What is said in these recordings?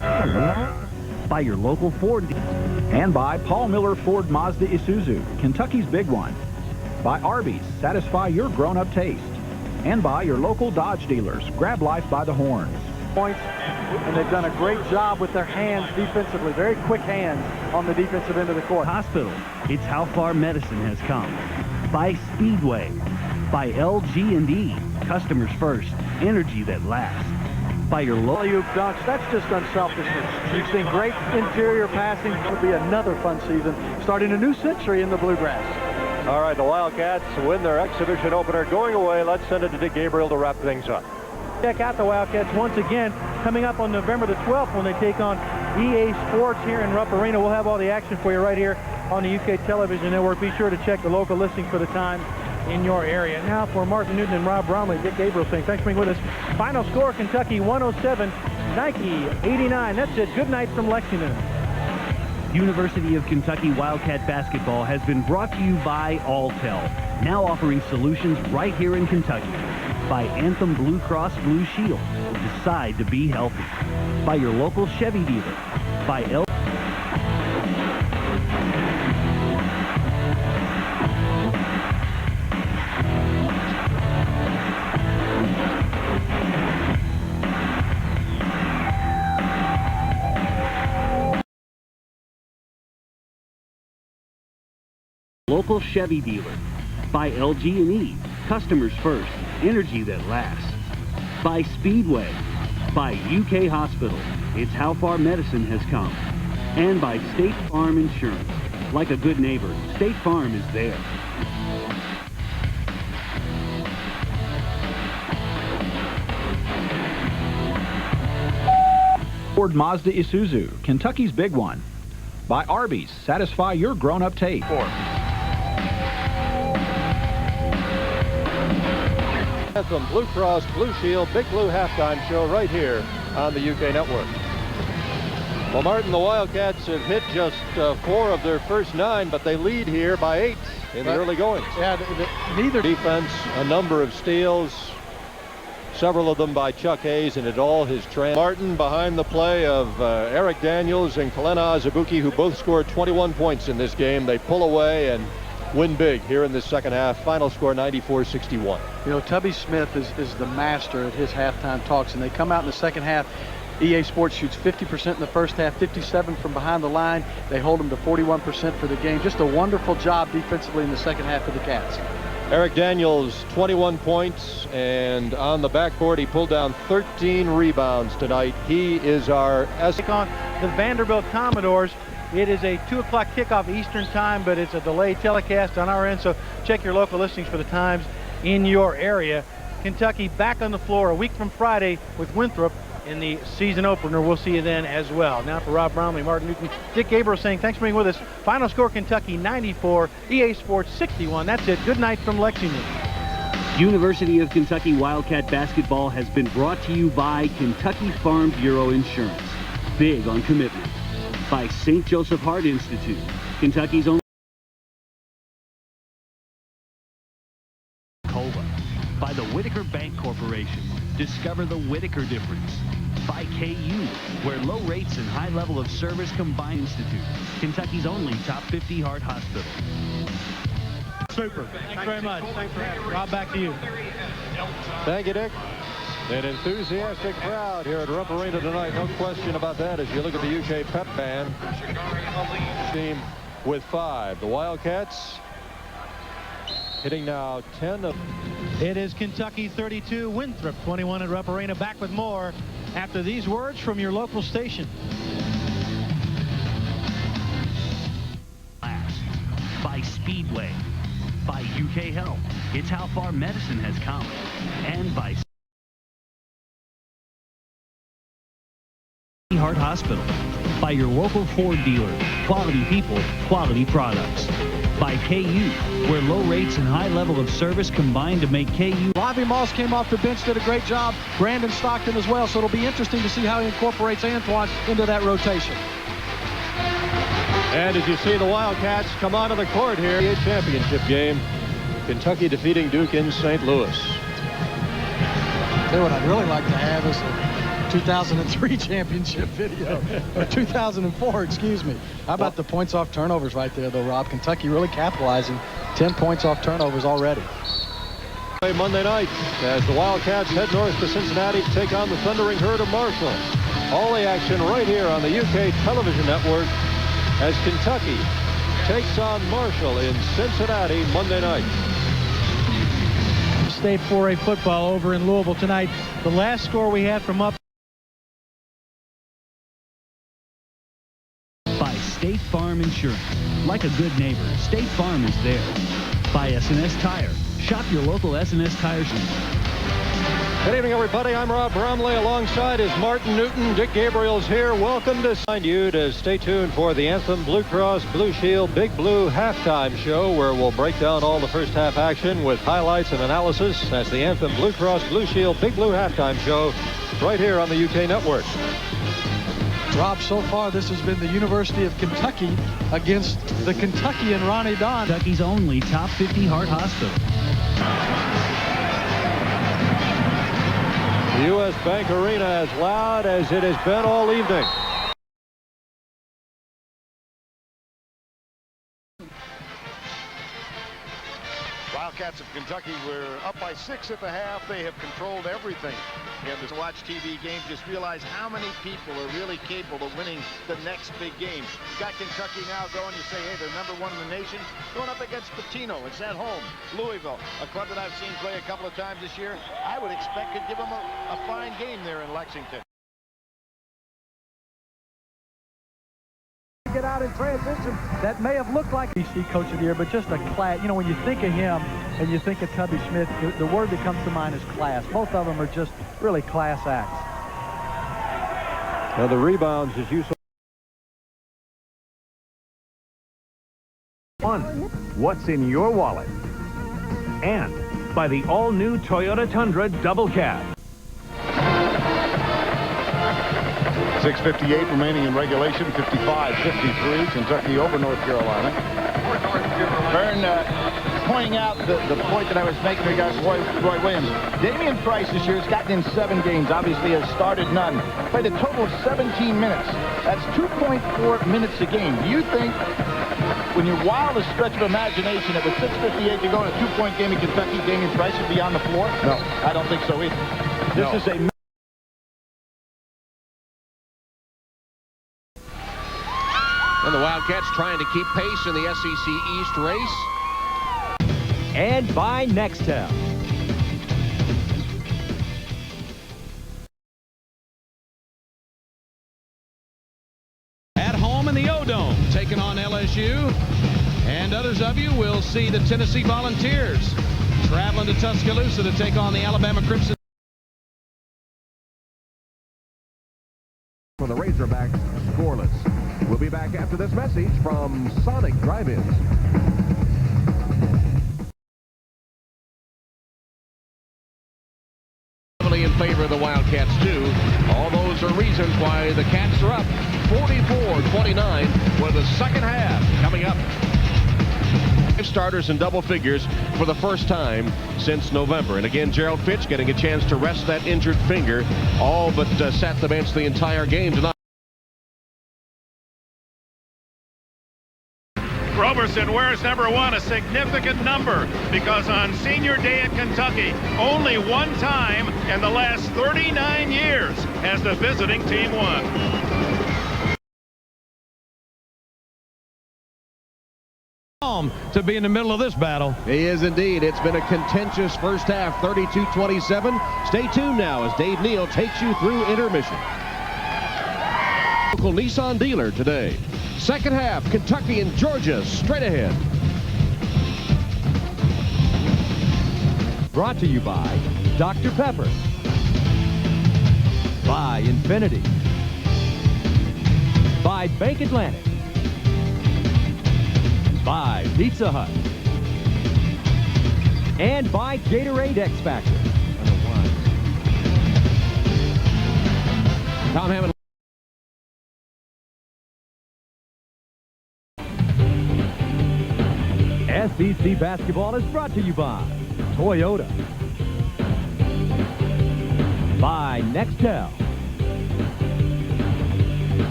By your local Ford. And by Paul Miller Ford Mazda Isuzu, Kentucky's big one. By Arby's, satisfy your grown-up taste. And by your local Dodge dealers, grab life by the horns. Points, and they've done a great job with their hands defensively. Very quick hands on the defensive end of the court. Hospital, it's how far medicine has come. By Speedway. By LG&E, customers first, energy that lasts. By your local dunks, that's just unselfishness. You've seen great interior passing. It'll be another fun season, starting a new century in the Bluegrass. All right, the Wildcats win their exhibition opener. Going away, let's send it to Dick Gabriel to wrap things up. Check out the Wildcats once again coming up on November the 12th when they take on EA Sports here in Rupp Arena. We'll have all the action for you right here on the UK Television Network. Be sure to check the local listing for the time in your area. Now for Martin Newton and Rob Bromley, Dick Gabriel saying thanks for being with us. Final score, Kentucky 107, Nike 89. That's it. Good night from Lexington. University of Kentucky Wildcat basketball has been brought to you by Alltel, now offering solutions right here in Kentucky. By Anthem Blue Cross Blue Shield, decide to be healthy. By your local Chevy dealer. By local Chevy dealer. By LG&E, customers first, energy that lasts. By Speedway. By UK Hospital, it's how far medicine has come. And by State Farm Insurance. Like a good neighbor, State Farm is there. Ford Mazda Isuzu, Kentucky's big one. By Arby's, satisfy your grown-up taste. Anthem Blue Cross Blue Shield Big Blue halftime show right here on the UK Network. Well, Martin, the Wildcats have hit just 4 of their first 9, but they lead here by 8 in the early goings. Yeah, neither defense, a number of steals, several of them by Chuck Hayes, and it all his trend. Martin behind the play of Eric Daniels and Kalena Azubuike, who both scored 21 points in this game. They pull away and win big here in the second half. Final score 94-61. You know, Tubby Smith is the master at his halftime talks, and they come out in the second half. EA Sports shoots 50% in the first half, 57% from behind the line. They hold them to 41% for the game. Just a wonderful job defensively in the second half of the Cats. Eric Daniels, 21 points, and on the backboard, he pulled down 13 rebounds tonight. He is our take on the Vanderbilt Commodores. It is a 2 o'clock kickoff Eastern time, but it's a delayed telecast on our end, so check your local listings for the times in your area. Kentucky back on the floor a week from Friday with Winthrop in the season opener. We'll see you then as well. Now for Rob Bromley, Martin Newton, Dick Gabriel saying thanks for being with us. Final score, Kentucky 94, EA Sports 61. That's it. Good night from Lexington. University of Kentucky Wildcat basketball has been brought to you by Kentucky Farm Bureau Insurance. Big on commitment. By St. Joseph Heart Institute, Kentucky's own. By the Whitaker Bank Corporation. Discover the Whitaker difference. By KU, where low rates and high level of service combine. Institute, Kentucky's only top 50 heart hospital. Super. Thanks very much. Thanks for having me. Rob, back to you. Thank you, Dick. An enthusiastic crowd here at Rupp Arena tonight. No question about that as you look at the UK pep band. Team with 5. The Wildcats hitting now 10 of. It is Kentucky 32, Winthrop 21 at Rupp Arena. Back with more after these words from your local station. By Speedway. By UK Health. It's how far medicine has come. And by Heart Hospital. By your local Ford dealer. Quality people, quality products. By KU, where low rates and high level of service combine to make KU. Lavi Moss came off the bench, did a great job. Brandon Stockton as well, so it'll be interesting to see how he incorporates Antoine into that rotation. And as you see the Wildcats come onto the court here, a championship game. Kentucky defeating Duke in St. Louis. What I'd really like to have is 2003 championship video, or 2004, excuse me. How about the points off turnovers right there, though, Rob? Kentucky really capitalizing. 10 points off turnovers already. Monday night, as the Wildcats head north to Cincinnati to take on the thundering herd of Marshall. All the action right here on the UK television network as Kentucky takes on Marshall in Cincinnati Monday night. State 4A football over in Louisville tonight. The last score we had from up By State Farm Insurance. Like a good neighbor, State Farm is there. By S&S Tire. Shop your local S&S Tire center. Good evening, everybody. I'm Rob Bromley. Alongside is Martin Newton. Dick Gabriel's here. Welcome to remind you to stay tuned for the Anthem Blue Cross Blue Shield Big Blue halftime show, where we'll break down all the first half action with highlights and analysis. That's the Anthem Blue Cross Blue Shield Big Blue halftime show right here on the UK network. Rob, so far this has been the University of Kentucky against the Kentuckian Ronnie Don. Kentucky's only top 50 heart hospital. The U.S. Bank Arena as loud as it has been all evening. Wildcats of Kentucky were up by 6 at the half. They have controlled everything. And to watch TV games, just realize how many people are really capable of winning the next big game. You've got Kentucky now going, you say, hey, they're #1 in the nation. Going up against Patino. It's at home. Louisville, a club that I've seen play a couple of times this year. I would expect could give them a fine game there in Lexington. Get out in transition. That may have looked like BC Coach of the Year, but just a class. You know, when you think of him and you think of Tubby Smith, the word that comes to mind is class. Both of them are just really class acts. Now the rebounds, as you saw. What's in your wallet? And by the all-new Toyota Tundra Double Cab. 6:58 remaining in regulation. 55-53. Kentucky over North Carolina. Vern, pointing out the point that I was making regarding Roy Williams. Damian Price this year has gotten in 7 games. Obviously has started none. Played a total of 17 minutes. That's 2.4 minutes a game. Do you think, when your wildest stretch of imagination, that with 6:58 to go in a 2-point game in Kentucky, Damian Price would be on the floor? No. I don't think so either. This is a... And the Wildcats trying to keep pace in the SEC East race. And by Nextel. At home in the O-Dome, taking on LSU. And others of you will see the Tennessee Volunteers traveling to Tuscaloosa to take on the Alabama Crimson. For the Razorbacks, scoreless. We'll be back after this message from Sonic Drive-Ins. Heavily in favor of the Wildcats, too. All those are reasons why the Cats are up 44-29 with the second half coming up. 5 starters in double figures for the first time since November. And again, Gerald Fitch getting a chance to rest that injured finger, all but sat the bench the entire game tonight. Roberson wears #1, a significant number, because on Senior Day at Kentucky, only one time in the last 39 years has the visiting team won. To be in the middle of this battle. He is indeed. It's been a contentious first half, 32-27. Stay tuned now as Dave Neal takes you through intermission. Local Nissan dealer today. Second half, Kentucky and Georgia straight ahead. Brought to you by Dr. Pepper. By Infinity. By Bank Atlantic. By Pizza Hut. And by Gatorade X Factor. Tom Hammond. SEC basketball is brought to you by Toyota. By Nextel.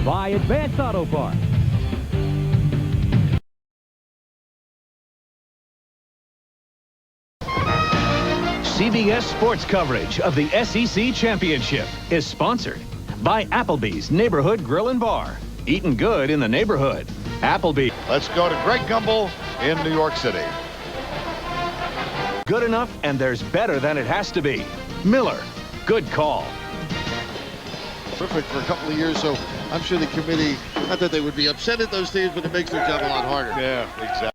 By Advance Auto Parts. CBS sports coverage of the SEC Championship is sponsored by Applebee's Neighborhood Grill and Bar. Eating good in the neighborhood. Applebee's. Let's go to Greg Gumbel in New York City. Good enough, and there's better than it has to be. Miller, good call. Perfect for a couple of years, so I'm sure the committee, not that they would be upset at those teams, but it makes their job a lot harder. Yeah, exactly.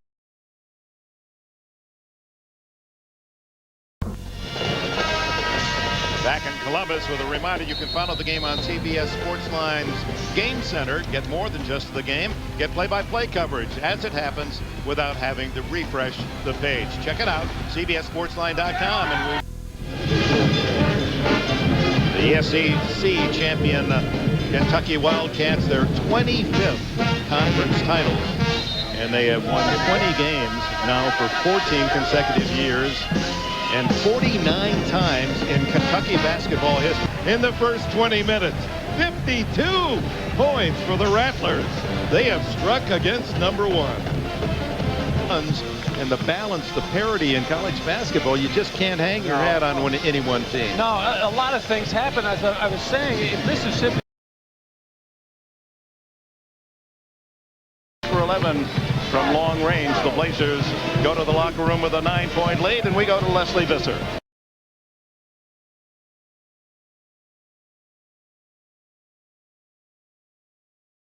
Back in Columbus with a reminder, you can follow the game on CBS Sportsline's Game Center. Get more than just the game. Get play-by-play coverage as it happens without having to refresh the page. Check it out, cbssportsline.com. And the SEC champion Kentucky Wildcats, their 25th conference title. And they have won 20 games now for 14 consecutive years. And 49 times in Kentucky basketball history. In the first 20 minutes, 52 points for the Rattlers. They have struck against number one. And the balance, the parity in college basketball, you just can't hang your hat on any one team. No, a lot of things happen. As I was saying, if Mississippi For 11 from long range, the Blazers go to the locker room with a 9-point lead, and we go to Leslie Visser.